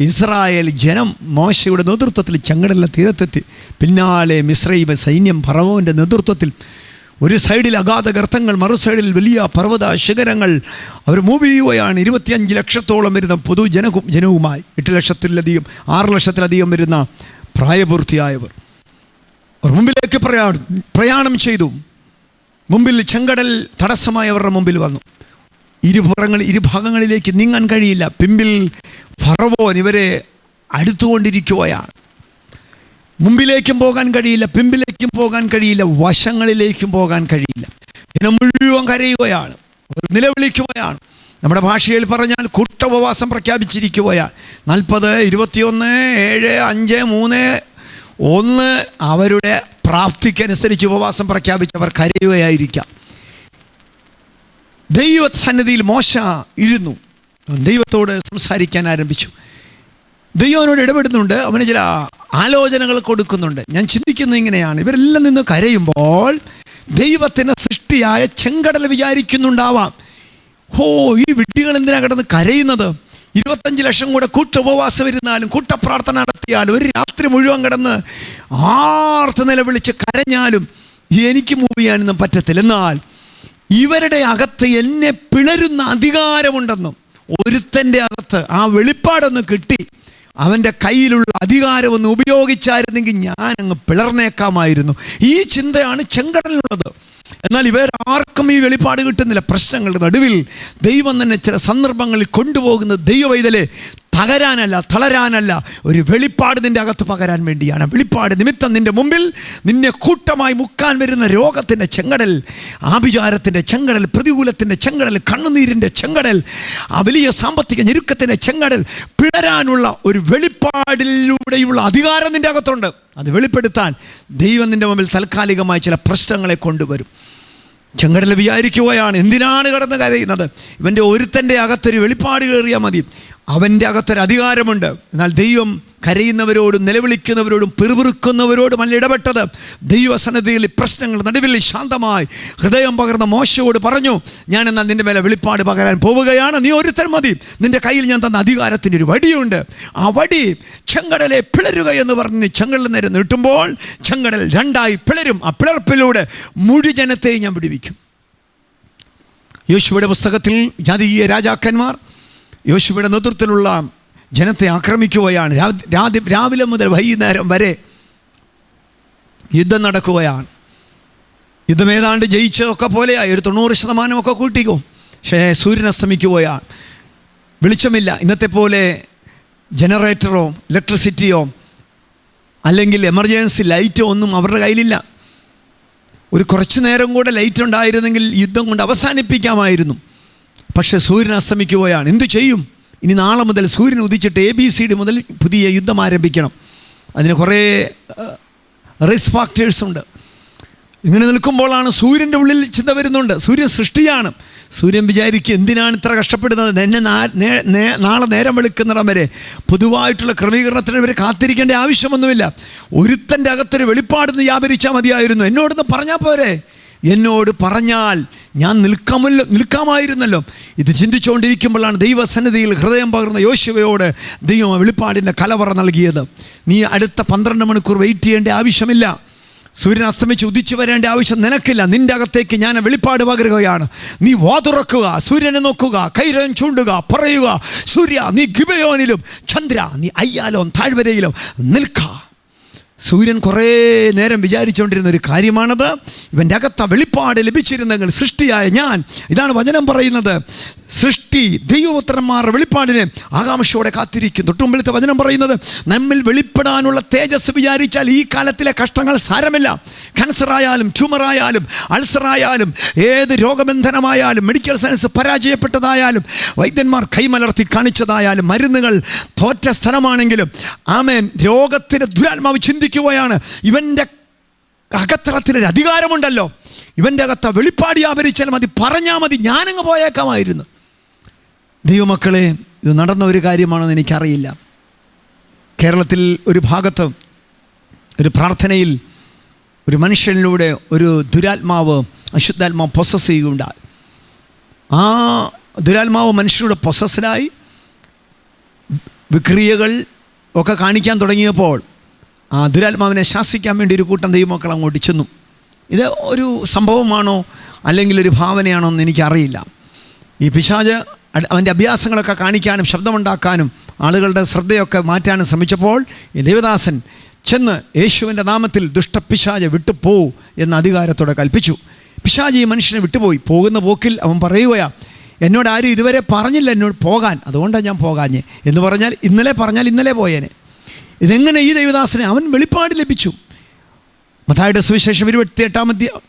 S2: ഇസ്രായേൽ ജനം മോശയുടെ നേതൃത്വത്തിൽ ചെങ്കടലിലെ തീരത്തെത്തി. പിന്നാലെ മിസ്രൈം സൈന്യം ഫറവോൻ്റെ നേതൃത്വത്തിൽ ഒരു സൈഡിൽ അഗാധ ഗർത്തങ്ങൾ, മറു സൈഡിൽ വലിയ പർവ്വത ശിഖരങ്ങൾ. അവർ മൂവ് ചെയ്യുകയാണ്. 25 ലക്ഷത്തോളം വരുന്ന ജനവുമായി 8 ലക്ഷത്തിലധികം 6 ലക്ഷത്തിലധികം വരുന്ന പ്രായപൂർത്തിയായവർ അവർ മുമ്പിലേക്ക് പ്രയാണം ചെയ്തു. മുമ്പിൽ ചെങ്കടൽ തടസ്സമായി അവരുടെ മുമ്പിൽ വന്നു. ഇരുഭാഗങ്ങളിലേക്ക് നീങ്ങാൻ കഴിയില്ല. പിമ്പിൽ ഫറവോൻ ഇവരെ അടുത്തുകൊണ്ടിരിക്കുകയാണ്. മുമ്പിലേക്കും പോകാൻ കഴിയില്ല, പിമ്പിലേക്കും പോകാൻ കഴിയില്ല, വശങ്ങളിലേക്കും പോകാൻ കഴിയില്ല. ജനം മുഴുവൻ കരയുകയാണ്, അവർ നിലവിളിക്കുകയാണ്. നമ്മുടെ ഭാഷയിൽ പറഞ്ഞാൽ കൂട്ടോപവാസം പ്രഖ്യാപിച്ചിരിക്കുകയാണ്. 40, 21, 7, 5, 3, 1 അവരുടെ പ്രാപ്തിക്കനുസരിച്ച് ഉപവാസം പ്രഖ്യാപിച്ചവർ കരയുകയായിരിക്കാം. ദൈവസന്നിധിയിൽ മോശ ഇരുന്നു, ദൈവത്തോട് സംസാരിക്കാൻ ആരംഭിച്ചു. ദൈവനോട് ഇടപെടുന്നുണ്ട്, അവന് ചില ആലോചനകൾ കൊടുക്കുന്നുണ്ട്. ഞാൻ ചിന്തിക്കുന്നത് ഇങ്ങനെയാണ്, ഇവരെല്ലാം നിന്ന് കരയുമ്പോൾ ദൈവത്തിൻ്റെ സൃഷ്ടിയായ ചെങ്കടൽ വിചാരിക്കുന്നുണ്ടാവാം, ഈ വിഡ്ഢികൾ എന്തിനാ കിടന്ന് കരയുന്നത്? 25 ലക്ഷം കൂടെ കൂട്ടുപവാസം ഇരുന്നാലും കൂട്ടപ്രാർത്ഥന നടത്തിയാലും ഒരു രാത്രി മുഴുവൻ കിടന്ന് ആർത്ത് നിലവിളിച്ച് കരഞ്ഞാലും എനിക്ക് മൂവ് ചെയ്യാനൊന്നും പറ്റത്തില്ല. എന്നാൽ ഇവരുടെ അകത്ത് എന്നെ പിളരുന്ന അധികാരമുണ്ടെന്നും ഒരുത്തൻ്റെ അകത്ത് ആ വെളിപ്പാടൊന്ന് കിട്ടി അവൻ്റെ കയ്യിലുള്ള അധികാരമൊന്ന് ഉപയോഗിച്ചായിരുന്നെങ്കിൽ ഞാൻ അങ്ങ് പിളർന്നേക്കാമായിരുന്നു. ഈ ചിന്തയാണ് ചെങ്കടലിനുള്ളത്. എന്നാൽ ഇവരാർക്കും ഈ വെളിപ്പാട് കിട്ടുന്നില്ല. പ്രശ്നങ്ങളുടെ നടുവിൽ ദൈവം തന്നെ ചില സന്ദർഭങ്ങളിൽ കൊണ്ടുപോകുന്നത് ദൈവവൈതലെ തകരാനല്ല, തളരാനല്ല, ഒരു വെളിപ്പാട് നിൻ്റെ അകത്ത് പകരാൻ വേണ്ടിയാണ്. വെളിപ്പാട് നിമിത്തം നിൻ്റെ മുമ്പിൽ നിന്നെ കൂട്ടമായി മുക്കാൻ വരുന്ന രോഗത്തിൻ്റെ ചെങ്കടൽ, ആഭിചാരത്തിൻ്റെ ചെങ്കടൽ, പ്രതികൂലത്തിൻ്റെ ചെങ്കടൽ, കണ്ണുനീരിൻ്റെ ചെങ്കടൽ, ആ വലിയ സാമ്പത്തിക ഞെരുക്കത്തിൻ്റെ ചെങ്കടൽ പിളരാനുള്ള ഒരു വെളിപ്പാടിലൂടെയുള്ള അധികാരം നിൻ്റെ അകത്തുണ്ട്. അത് വെളിപ്പെടുത്താൻ ദൈവം നിൻ്റെ മുമ്പിൽ താൽക്കാലികമായി ചില പ്രശ്നങ്ങളെ കൊണ്ടുവരും. ചെങ്കടൽ വിചാരിക്കുകയാണ്, എന്തിനാണ് കിടന്ന് കരയുന്നത്? ഇവൻ്റെ ഒരുത്തൻ്റെ അകത്തൊരു വെളിപ്പാട് കയറിയാൽ മതി, അവൻ്റെ അകത്തൊരു അധികാരമുണ്ട്. എന്നാൽ ദൈവം കരയുന്നവരോടും നിലവിളിക്കുന്നവരോടും പിറുപിറുക്കുന്നവരോടുമല്ല ഇടപെട്ടത്. ദൈവസന്നിധിയിൽ പ്രശ്നങ്ങൾ നടുവിൽ ശാന്തമായി ഹൃദയം പകർന്ന മോശയോട് പറഞ്ഞു, ഞാൻ എന്നാൽ നിൻ്റെ മേലെ വെളിപ്പാട് പകരാൻ പോവുകയാണ്, നീ ഒരുത്തൻ മതി, നിൻ്റെ കയ്യിൽ ഞാൻ തന്ന അധികാരത്തിൻ്റെ ഒരു വടിയുണ്ട്, ആ വടി ചെങ്കടലെ പിളരുക എന്ന് പറഞ്ഞ് ചെങ്കടൽ നേരെ നീട്ടുമ്പോൾ ചെങ്കടൽ രണ്ടായി പിളരും. ആ പിളർപ്പിലൂടെ മുഴുവൻ ജനത്തെയും ഞാൻ വിടുവിക്കും. യോശുവയുടെ പുസ്തകത്തിൽ ജാതീയ രാജാക്കന്മാർ യോശുവയുടെ നേതൃത്വത്തിലുള്ള ജനത്തെ ആക്രമിക്കുകയാണ്. രാവിലെ മുതൽ വൈകുന്നേരം വരെ യുദ്ധം നടക്കുകയാണ്. യുദ്ധം ഏതാണ്ട് ജയിച്ചതൊക്കെ പോലെയായി, ഒരു 90% കൂട്ടിക്കും. പക്ഷേ സൂര്യൻ അസ്തമിക്കുകയാണ്, വെളിച്ചമില്ല. ഇന്നത്തെ പോലെ ജനറേറ്ററോ ഇലക്ട്രിസിറ്റിയോ അല്ലെങ്കിൽ എമർജൻസി ലൈറ്റോ ഒന്നും അവരുടെ കയ്യിലില്ല. ഒരു കുറച്ച് നേരം കൂടെ ലൈറ്റ് ഉണ്ടായിരുന്നെങ്കിൽ യുദ്ധം കൊണ്ട് അവസാനിപ്പിക്കാമായിരുന്നു. പക്ഷേ സൂര്യൻ അസ്തമിക്കുകയാണ്. എന്തു ചെയ്യും? ഇനി നാളെ മുതൽ സൂര്യൻ ഉദിച്ചിട്ട് ABCD മുതൽ പുതിയ യുദ്ധം ആരംഭിക്കണം. അതിന് കുറേ റിസ്ക് ഫാക്ടേഴ്സ് ഉണ്ട്. ഇങ്ങനെ നിൽക്കുമ്പോഴാണ് സൂര്യൻ്റെ ഉള്ളിൽ ചിന്ത വരുന്നുണ്ട്. സൂര്യൻ സൃഷ്ടിയാണ്. സൂര്യൻ വിചാരിക്കും, എന്തിനാണ് ഇത്ര കഷ്ടപ്പെടുന്നത്? എന്നെ നാളെ നേരം വെളുക്കുന്നിടം വരെ പൊതുവായിട്ടുള്ള ക്രമീകരണത്തിന് വരെ കാത്തിരിക്കേണ്ട ആവശ്യമൊന്നുമില്ല. ഒരുത്തൻ്റെ അകത്തൊരു വെളിപ്പാടെന്ന് വ്യാപരിച്ചാൽ മതിയായിരുന്നു. എന്നോടൊന്ന് പറഞ്ഞാൽ പോരെ? എന്നോട് പറഞ്ഞാൽ ഞാൻ നിൽക്കാമായിരുന്നല്ലോ. ഇത് ചിന്തിച്ചുകൊണ്ടിരിക്കുമ്പോഴാണ് ദൈവസന്നിധിയിൽ ഹൃദയം പകർന്ന യോശുവയോട് ദൈവം വെളിപ്പാടിൻ്റെ കലവറ നൽകിയത്. നീ അടുത്ത 12 മണിക്കൂർ വെയിറ്റ് ചെയ്യേണ്ട ആവശ്യമില്ല. സൂര്യൻ അസ്തമിച്ച് ഉദിച്ചു വരേണ്ട ആവശ്യം നിനക്കില്ല. നിൻ്റെ അകത്തേക്ക് ഞാൻ വെളിപ്പാട് പകരുകയാണ്. നീ വാതുറക്കുക, സൂര്യനെ നോക്കുക, കൈരൻ ചൂണ്ടുക, പറയുക, സൂര്യ നീ ഗിബയോനിലും, ചന്ദ്ര നീ അയ്യാലോം താഴ്വരയിലും നിൽക്ക. സൂര്യൻ കുറേ നേരം വിചാരിച്ചുകൊണ്ടിരുന്ന ഒരു കാര്യമാണത്. ഇവൻ്റെ അകത്ത വെളിപ്പാട് ലഭിച്ചിരുന്നെങ്കിൽ സൃഷ്ടിയായ ഞാൻ, ഇതാണ് വചനം പറയുന്നത്, സൃഷ്ടി ദൈവപുത്രന്മാരുടെ വെളിപ്പാടിനെ ആകാംക്ഷയോടെ കാത്തിരിക്കും. തൊട്ടുമുമ്പിലത്തെ വചനം പറയുന്നത്, നമ്മിൽ വെളിപ്പെടാനുള്ള തേജസ് വിചാരിച്ചാൽ ഈ കാലത്തിലെ കഷ്ടങ്ങൾ സാരമില്ല. ക്യാൻസറായാലും ട്യൂമറായാലും അൾസറായാലും ഏത് രോഗബന്ധനമായാലും മെഡിക്കൽ സയൻസ് പരാജയപ്പെട്ടതായാലും വൈദ്യന്മാർ കൈമലർത്തി കാണിച്ചതായാലും മരുന്നുകൾ തോറ്റ സ്ഥലമാണെങ്കിലും ആമേൻ, രോഗത്തിന് ദുരാത്മാവ് ചിന്തിക്കുകയാണ്, ഇവൻ്റെ അകത്തളത്തിലൊരു അധികാരമുണ്ടല്ലോ, ഇവൻ്റെ അകത്ത വെളിപ്പാട് വ്യാപരിച്ചാൽ മതി, പറഞ്ഞാൽ മതി, ഞാനങ്ങ് പോയേക്കാമായിരുന്നു. ദൈവമക്കളെ, ഇത് നടന്ന ഒരു കാര്യമാണെന്ന് എനിക്കറിയില്ല. കേരളത്തിൽ ഒരു ഭാഗത്ത് ഒരു പ്രാർത്ഥനയിൽ ഒരു മനുഷ്യനിലൂടെ ഒരു ദുരാത്മാവ്, അശുദ്ധാത്മാവ് പൊസസ് ചെയ്യുകയുണ്ടായി. ആ ദുരാത്മാവ് മനുഷ്യരുടെ പൊസസ്സിലായി വിക്രിയകൾ ഒക്കെ കാണിക്കാൻ തുടങ്ങിയപ്പോൾ ആ ദുരാത്മാവിനെ ശാസിക്കാൻ വേണ്ടി ഒരു കൂട്ടം ദൈവമക്കൾ അങ്ങോട്ട് ചെന്നു. ഇത് ഒരു സംഭവമാണോ അല്ലെങ്കിൽ ഒരു ഭാവനയാണോ എന്ന് എനിക്കറിയില്ല. ഈ പിശാച് അവൻ്റെ അഭ്യാസങ്ങളൊക്കെ കാണിക്കാനും ശബ്ദമുണ്ടാക്കാനും ആളുകളുടെ ശ്രദ്ധയൊക്കെ മാറ്റാനും ശ്രമിച്ചപ്പോൾ ഈ ദേവദാസൻ ചെന്ന് യേശുവിൻ്റെ നാമത്തിൽ ദുഷ്ടപിശാച് വിട്ടുപോ എന്ന അധികാരത്തോടെ കൽപ്പിച്ചു. പിശാച് ഈ മനുഷ്യനെ വിട്ടുപോയി. പോകുന്ന പോക്കിൽ അവൻ പറയുകയാണ്, എന്നോട് ആരും ഇതുവരെ പറഞ്ഞില്ല എന്നോട് പോകാൻ, അതുകൊണ്ടാണ് ഞാൻ പോകാഞ്ഞേ എന്ന് പറഞ്ഞാൽ ഇന്നലെ പറഞ്ഞാൽ ഇന്നലെ പോയേനെ. ഇതെങ്ങനെ ഈ ദൈവദാസനെ അവൻ വെളിപ്പാട് ലഭിച്ചു. മത്തായിയുടെ സുവിശേഷം 28-ാം അധ്യായം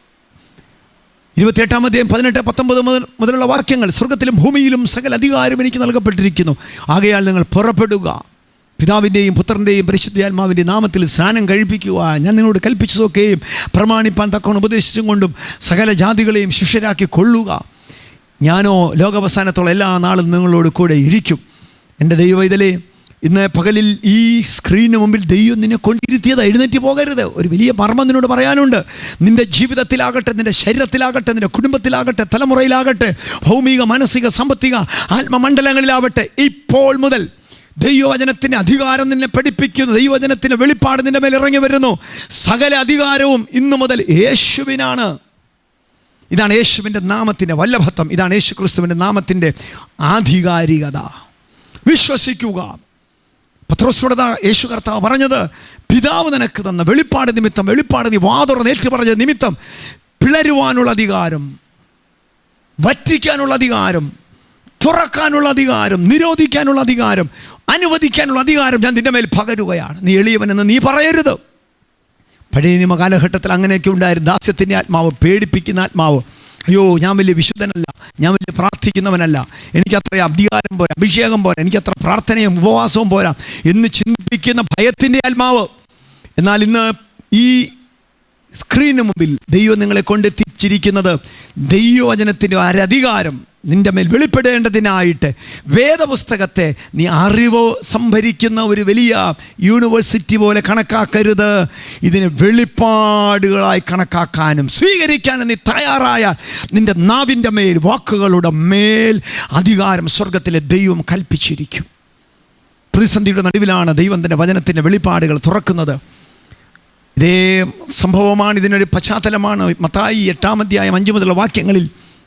S2: 18-19 മുതലുള്ള വാക്യങ്ങൾ, സ്വർഗത്തിലും ഭൂമിയിലും സകല അധികാരം എനിക്ക് നൽകപ്പെട്ടിരിക്കുന്നു, ആകയാൽ നിങ്ങൾ പുറപ്പെടുക, പിതാവിൻ്റെയും പുത്രൻ്റെയും പരിശുദ്ധാത്മാവിൻ്റെയും നാമത്തിൽ സ്നാനം കഴിപ്പിക്കുക, ഞാൻ നിങ്ങളോട് കൽപ്പിച്ചതൊക്കെയും പ്രമാണിപ്പാൻ തക്കവണ്ണം ഉപദേശിച്ചും കൊണ്ടും സകല ജാതികളെയും ശിഷ്യരാക്കി കൊള്ളുക, ഞാനോ ലോകാവസാനത്തോളം എല്ലാ നാളും നിങ്ങളോട് കൂടെ ഇരിക്കും. എൻ്റെ ദൈവവൈതലേ, ഇന്ന് പകലിൽ ഈ സ്ക്രീനിന് മുമ്പിൽ ദൈവം നിന്നെ കൊണ്ടിരുത്തിയത്, എഴുന്നേറ്റ് പോകരുത്. ഒരു വലിയ മർമ്മം നിന്നോട് പറയാനുണ്ട്. നിൻ്റെ ജീവിതത്തിലാകട്ടെ, നിൻ്റെ ശരീരത്തിലാകട്ടെ, നിൻ്റെ കുടുംബത്തിലാകട്ടെ, തലമുറയിലാകട്ടെ, ഭൗമിക മാനസിക സാമ്പത്തിക ആത്മമണ്ഡലങ്ങളിലാവട്ടെ, ഇപ്പോൾ മുതൽ ദൈവവചനത്തിൻ്റെ അധികാരം നിന്നെ പഠിപ്പിക്കുന്നു. ദൈവവചനത്തിൻ്റെ വെളിപ്പാട് നിൻ്റെ മേൽ ഇറങ്ങി വരുന്നു. സകല അധികാരവും ഇന്നു മുതൽ യേശുവിനാണ്. ഇതാണ് യേശുവിൻ്റെ നാമത്തിൻ്റെ വല്ലഭത്വം. ഇതാണ് യേശു ക്രിസ്തുവിൻ്റെ നാമത്തിൻ്റെ ആധികാരികത. വിശ്വസിക്കുക. പത്രോസിനോട് യേശു കർത്താവ് പറഞ്ഞത്, പിതാവ് നിനക്ക് തന്ന വെളിപ്പാട് നിമിത്തം, വെളിപ്പാട് നീ വാതുറന്ന് ഏറ്റു പറഞ്ഞ നിമിത്തം പിളരുവാനുള്ള അധികാരം, വറ്റിക്കാനുള്ള അധികാരം, തുറക്കാനുള്ള അധികാരം, നിരോധിക്കാനുള്ള അധികാരം, അനുവദിക്കാനുള്ള അധികാരം ഞാൻ നിന്റെ മേൽ പകരുകയാണ്. നീ എളിയവനെന്ന് നീ പറയരുത്. പഴയ നിയമ കാലഘട്ടത്തിൽ അങ്ങനെയൊക്കെ ഉണ്ടായിരുന്നു. ദാസ്യത്തിൻ്റെ ആത്മാവ്, പേടിപ്പിക്കുന്ന ആത്മാവ്. അയ്യോ, ഞാൻ വലിയ വിശുദ്ധനല്ല, ഞാൻ വലിയ പ്രാർത്ഥിക്കുന്നവനല്ല, എനിക്കത്ര അധികാരം പോരാ, അഭിഷേകം പോരാ, എനിക്കത്ര പ്രാർത്ഥനയും ഉപവാസവും പോരാ എന്ന് ചിന്തിപ്പിക്കുന്ന ഭയത്തിൻ്റെ ആത്മാവ്. എന്നാൽ ഇന്ന് ഈ സ്ക്രീനിന് മുമ്പിൽ ദൈവം നിങ്ങളെ കൊണ്ടെത്തിച്ച കൽപ്പിച്ചിരിക്കുന്നത് ദൈവവചനത്തിൻ്റെ ഒരധികാരം നിൻ്റെ മേൽ വെളിപ്പെടേണ്ടതിനായിട്ട് വേദപുസ്തകത്തെ നീ അറിവ് സംഭരിക്കുന്ന ഒരു വലിയ യൂണിവേഴ്സിറ്റി പോലെ കണക്കാക്കരുത്. ഇതിന് വെളിപ്പാടുകളായി കണക്കാക്കാനും സ്വീകരിക്കാനും നീ തയ്യാറായാൽ നിൻ്റെ നാവിൻ്റെ മേൽ, വാക്കുകളുടെ മേൽ അധികാരം സ്വർഗത്തിലെ ദൈവം കൽപ്പിച്ചിരിക്കും. പ്രതിസന്ധിയുടെ നടുവിലാണ് ദൈവം തൻ്റെ വചനത്തിൻ്റെ വെളിപ്പാടുകൾ തുറക്കുന്നത്. ഇതേ സംഭവമാണ്, ഇതിനൊരു പശ്ചാത്തലമാണ്. മത്തായി 8-ാം അധ്യായം 5 മുതലുള്ള വാക്യങ്ങളിൽ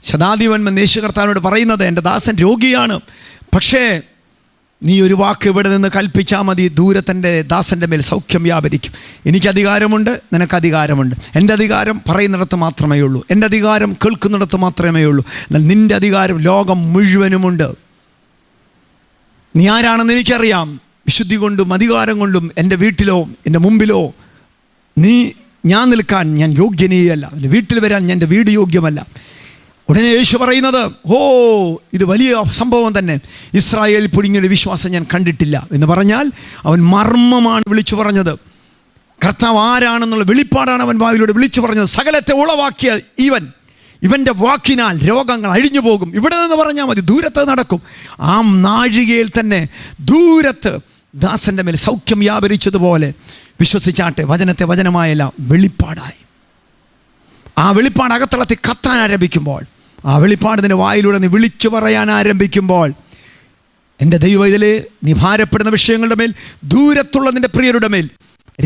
S2: ശതാധിപൻ യേശു കർത്താവിനോട് പറയുന്നത്, എൻ്റെ ദാസൻ രോഗിയാണ്, പക്ഷേ നീ ഒരു വാക്ക് ഇവിടെ നിന്ന് കൽപ്പിച്ചാൽ മതി, ദൂരത്തൻ്റെ ദാസൻ്റെ മേൽ സൗഖ്യം വ്യാപരിക്കും. എനിക്ക് അധികാരമുണ്ട്, നിനക്ക് അധികാരമുണ്ട്. എൻ്റെ അധികാരം പറയുന്നിടത്ത് മാത്രമേ ഉള്ളൂ, എൻ്റെ അധികാരം കേൾക്കുന്നിടത്ത് മാത്രമേ ഉള്ളൂ. എന്നാൽ നിൻ്റെ അധികാരം ലോകം മുഴുവനുമുണ്ട്. നീ ആരാണെന്ന് എനിക്കറിയാം. വിശുദ്ധി കൊണ്ടും അധികാരം കൊണ്ടും എൻ്റെ വീട്ടിലോ എൻ്റെ മുമ്പിലോ ഞാൻ നിൽക്കാൻ ഞാൻ യോഗ്യനേയല്ല, എൻ്റെ വീട്ടിൽ വരാൻ എൻ്റെ വീട് യോഗ്യമല്ല. ഉടനെ യേശു പറയുന്നത്, ഇത് വലിയ സംഭവം തന്നെ, ഇസ്രായേൽ പുടിങ്ങിയൊരു വിശ്വാസം ഞാൻ കണ്ടിട്ടില്ല എന്ന് പറഞ്ഞാൽ അവൻ മർമ്മമാണ് വിളിച്ചു പറഞ്ഞത്. കർത്താവ് ആരാണെന്നുള്ള വെളിപ്പാടാണ് അവൻ വായിലൂടെ വിളിച്ചു പറഞ്ഞത്. സകലത്തെ ഉളവാക്കിയ ഇവൻ്റെ വാക്കിനാൽ രോഗങ്ങൾ അഴിഞ്ഞു പോകും. ഇവിടെ നിന്ന് പറഞ്ഞാൽ മതി, ദൂരത്ത് നടക്കും. ആ നാഴികയിൽ തന്നെ ദൂരത്ത് ദാസൻ്റെ മേൽ സൗഖ്യം വ്യാപരിച്ചതുപോലെ വിശ്വസിച്ചാട്ടെ. വചനത്തെ വചനമായല്ല, വെളിപ്പാടായി. ആ വെളിപ്പാട് അകത്തളത്തിൽ കത്താൻ ആരംഭിക്കുമ്പോൾ, ആ വെളിപ്പാടിൻ്റെ വായിലൂടെ നീ വിളിച്ചു പറയാൻ ആരംഭിക്കുമ്പോൾ, എൻ്റെ ദൈവം, ഇതിലെ നീ ഭാരപ്പെടുന്ന വിഷയങ്ങളുടെ മേൽ, ദൂരത്തുള്ള നിൻ്റെ പ്രിയരുടെ മേൽ,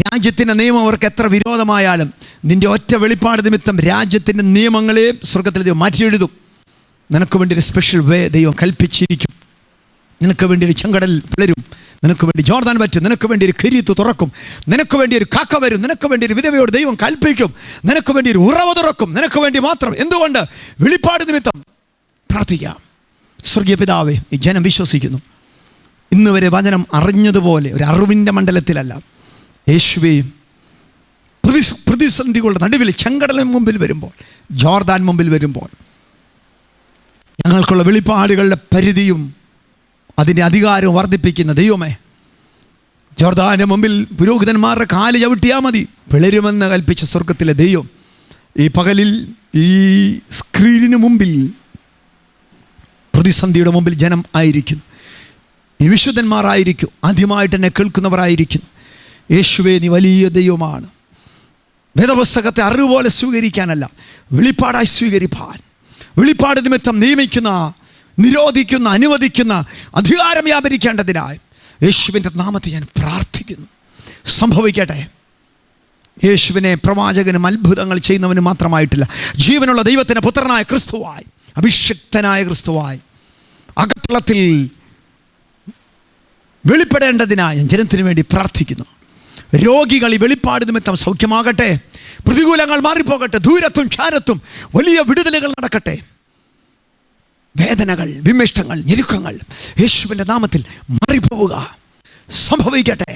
S2: രാജ്യത്തിൻ്റെ നിയമം അവർക്ക് എത്ര വിരോധമായാലും നിൻ്റെ ഒറ്റ വെളിപ്പാട് നിമിത്തം രാജ്യത്തിൻ്റെ നിയമങ്ങളെ സ്വർഗത്തിൽ ദൈവം മാറ്റി എഴുതും. നിനക്ക് വേണ്ടി ഒരു സ്പെഷ്യൽ വേ ദൈവം കൽപ്പിച്ചിരിക്കും. നിനക്ക് വേണ്ടി ഒരു ചെങ്കടൽ പിളരും, നിനക്ക് വേണ്ടി ജോർദാൻ പറ്റും, നിനക്ക് വേണ്ടി ഒരു കിരീത്ത് തുറക്കും, നിനക്ക് വേണ്ടി ഒരു കാക്ക വരും, നിനക്ക് വേണ്ടി ഒരു വിധവയോട് ദൈവം കൽപ്പിക്കും, നിനക്ക് വേണ്ടി ഒരു ഉറവ തുറക്കും, നിനക്ക് വേണ്ടി മാത്രം. എന്തുകൊണ്ട്? വെളിപ്പാട് നിമിത്തം പ്രാർത്ഥിക്കാം. സ്വർഗീയ പിതാവേ, ഈ ജനം വിശ്വസിക്കുന്നു, ഇന്ന് വരെ വചനം അറിഞ്ഞതുപോലെ ഒരു അറിവിൻ്റെ മണ്ഡലത്തിലല്ല. യേശുവേ, പ്രതിസന്ധികളുടെ നടുവിൽ ചെങ്കടലിന് മുമ്പിൽ വരുമ്പോൾ, ജോർദാൻ മുമ്പിൽ വരുമ്പോൾ, ഞങ്ങൾക്കുള്ള വെളിപ്പാടുകളുടെ പരിധിയും അതിൻ്റെ അധികാരവും വർദ്ധിപ്പിക്കുന്ന ദൈവമേ, ജോർദാന്റെ മുമ്പിൽ പുരോഹിതന്മാരുടെ കാല് ചവിട്ടിയാൽ മതി, പിളരുമെന്ന് കൽപ്പിച്ച സ്വർഗത്തിലെ ദൈവം ഈ പകലിൽ ഈ സ്ക്രീനിന് മുമ്പിൽ, പ്രതിസന്ധിയുടെ മുമ്പിൽ ജനം ആയിരിക്കുന്നു. ഈ വിശുദ്ധന്മാരായിരിക്കും, ആദ്യമായിട്ട് എന്നെ കേൾക്കുന്നവരായിരിക്കുന്നു. യേശുവേ, നീ വലിയ ദൈവമാണ്. വേദപുസ്തകത്തെ അറിവുപോലെ സ്വീകരിക്കാനല്ല, വെളിപ്പാടായി സ്വീകരിപ്പാൻ, വെളിപ്പാട് നിമിത്തം നിയമിക്കുന്ന, നിരോധിക്കുന്ന, അനുവദിക്കുന്ന അധികാരം വ്യാപരിക്കേണ്ടതിനായി യേശുവിൻ്റെ നാമത്തിൽ ഞാൻ പ്രാർത്ഥിക്കുന്നു. സംഭവിക്കട്ടെ. യേശുവിനെ പ്രവാചകനും അത്ഭുതങ്ങൾ ചെയ്യുന്നവനും മാത്രമായിട്ടില്ല, ജീവനുള്ള ദൈവത്തിൻ്റെ പുത്രനായ ക്രിസ്തുവായി, അഭിഷിക്തനായ ക്രിസ്തുവായി അകത്തളത്തിൽ വെളിപ്പെടേണ്ടതിനായി ഞാൻ ജനത്തിനു വേണ്ടി പ്രാർത്ഥിക്കുന്നു. രോഗികൾ ഈ വെളിപ്പാട് നിമിത്തം സൗഖ്യമാകട്ടെ, പ്രതികൂലങ്ങൾ മാറിപ്പോകട്ടെ, ദൂരത്തും ക്ഷാരത്തും വലിയ വിടുതലുകൾ നടക്കട്ടെ. വേദനകൾ, വിമിഷ്ടങ്ങൾ, ഞെരുക്കങ്ങൾ യേശുവിൻ്റെ നാമത്തിൽ മാറിപ്പോവുക, സംഭവിക്കട്ടെ.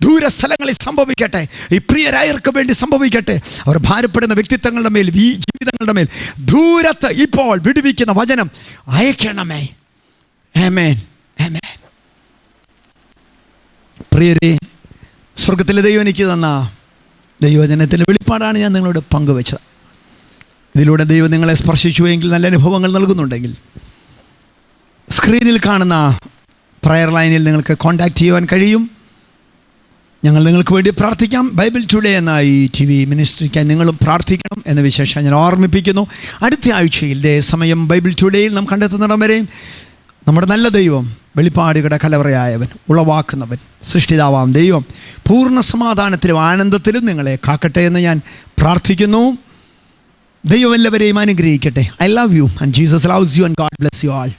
S2: ദൂരസ്ഥലങ്ങളിൽ സംഭവിക്കട്ടെ, ഈ പ്രിയരായർക്ക് വേണ്ടി സംഭവിക്കട്ടെ. അവർ ഭാരപ്പെടുന്ന വ്യക്തിത്വങ്ങളുടെ മേൽ, ഈ ജീവിതങ്ങളുടെ മേൽ ദൂരത്ത് ഇപ്പോൾ വിടുവിക്കുന്ന വചനം അയക്കണമേ. ആമേൻ, ആമേൻ. പ്രിയരെ, സ്വർഗത്തിലെ ദൈവം എനിക്ക് തന്ന ദൈവജനത്തിൻ്റെ വെളിപ്പാടാണ് ഞാൻ നിങ്ങളോട് പങ്കുവെച്ചത്. ഇതിലൂടെ ദൈവം നിങ്ങളെ സ്പർശിച്ചുവെങ്കിൽ, നല്ല അനുഭവങ്ങൾ നൽകുന്നുണ്ടെങ്കിൽ, സ്ക്രീനിൽ കാണുന്ന പ്രയർ ലൈനിൽ നിങ്ങൾക്ക് കോൺടാക്റ്റ് ചെയ്യുവാൻ കഴിയും. ഞങ്ങൾ നിങ്ങൾക്ക് വേണ്ടി പ്രാർത്ഥിക്കാം. ബൈബിൾ ടുഡേ എന്ന ഈ TV മിനിസ്ട്രിക്കായി നിങ്ങളും പ്രാർത്ഥിക്കണം എന്ന വിശേഷം ഞാൻ ഓർമ്മിപ്പിക്കുന്നു. അടുത്ത ആഴ്ചയിൽ ഇതേ സമയം ബൈബിൾ ടുഡേയിൽ നാം കണ്ടെത്തുന്നിടം വരെയും നമ്മുടെ നല്ല ദൈവം, വെളിപ്പാടുകളുടെ കലവറയായവൻ, ഉളവാക്കുന്നവൻ, സൃഷ്ടിതാവാം ദൈവം പൂർണ്ണ സമാധാനത്തിലും ആനന്ദത്തിലും നിങ്ങളെ കാക്കട്ടെ എന്ന് ഞാൻ പ്രാർത്ഥിക്കുന്നു. ദൈവം എല്ലാവരെയും അനുഗ്രഹിക്കട്ടെ. I love you and Jesus loves you and God bless you all.